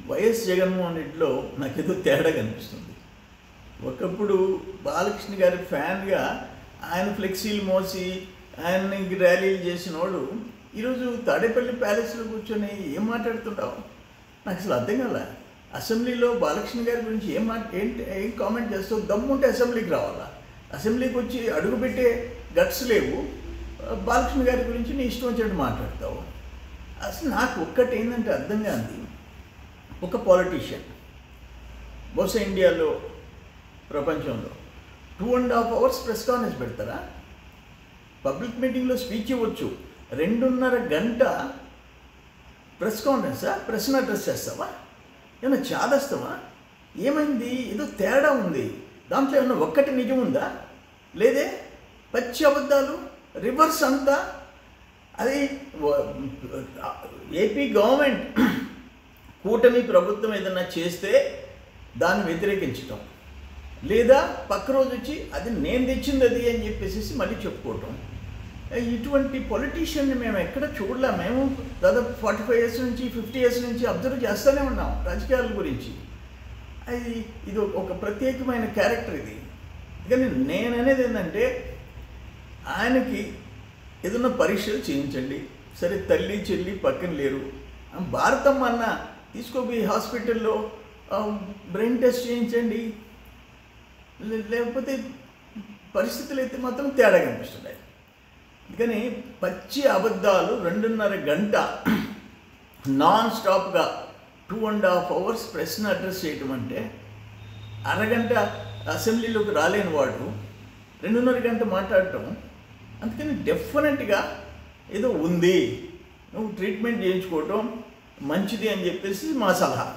YS Jaganmohan రెడ్డిలో నాకేదో తేడా కనిపిస్తుంది. ఒకప్పుడు బాలకృష్ణ గారి ఫ్యాన్గా ఆయన ఫ్లెక్సీలు మోసి ఆయన్ని ర్యాలీలు చేసినోడు ఈరోజు తాడేపల్లి ప్యాలెస్లో కూర్చొని ఏం మాట్లాడుతుంటావు? నాకు అసలు అర్థం కాలే. అసెంబ్లీలో బాలకృష్ణ గారి గురించి ఏం కామెంట్ చేస్తావు? దమ్ముంటే అసెంబ్లీకి రావాలా? అసెంబ్లీకి వచ్చి అడుగుపెట్టే గట్స్ లేవు. బాలకృష్ణ గారి గురించి నీ ఇష్టం వచ్చినట్టు మాట్లాడతావు. అసలు నాకు ఒక్కటి ఏంటంటే అర్థం కాదు. ఒక పాలిటీషియన్ బహుశా ఇండియాలో ప్రపంచంలో 2.5 hours ప్రెస్ కాన్ఫరెన్స్ పెడతారా? పబ్లిక్ మీటింగ్లో స్పీచ్ ఇవ్వచ్చు. 2.5 గంట ప్రెస్ కాన్ఫరెన్సా? ప్రెస్ను అడ్రస్ చేస్తావా? ఏమన్నా చాదస్తావా? ఏమైంది? ఏదో తేడా ఉంది. దాంట్లో ఏమన్నా ఒక్కటి నిజం ఉందా? లేదే, పచ్చి అబద్ధాలు, రివర్స్ అంతా. అది ఏపీ గవర్నమెంట్ కూటమి ప్రభుత్వం ఏదన్నా చేస్తే దాన్ని వ్యతిరేకించటం, లేదా పక్క రోజు వచ్చి అది నేను తెచ్చింది అది అని చెప్పేసి మళ్ళీ చెప్పుకోవటం. ఇటువంటి పొలిటీషియన్ని మేము ఎక్కడ చూడలే. మేము దాదాపు 45 years నుంచి 50 years నుంచి అబ్జర్వ్ చేస్తూనే ఉన్నాం రాజకీయాల గురించి. ఇది ఒక ప్రత్యేకమైన క్యారెక్టర్ ఇది. కానీ నేను అనేది ఏంటంటే, ఆయనకి ఏదన్నా పరీక్షలు చేయించండి. సరే, తల్లి చెల్లి పక్కన లేరు, భారతమ్మ అన్న తీసుకోపోయి హాస్పిటల్లో బ్రెయిన్ టెస్ట్ చేయించండి. లేకపోతే పరిస్థితులు అయితే మాత్రం తేడా కనిపిస్తున్నాయి. కానీ పచ్చి అబద్ధాలు 2.5 గంట నాన్ స్టాప్గా 2.5 hours ప్రెస్ను అడ్రస్ చేయటం అంటే, అరగంట అసెంబ్లీలోకి రాలేని వాడు 2.5 గంట మాట్లాడటం. అందుకని డెఫినెట్గా ఏదో ఉంది, నువ్వు ట్రీట్మెంట్ చేయించుకోవటం మంచిది అని చెప్పేసి మా సలహా.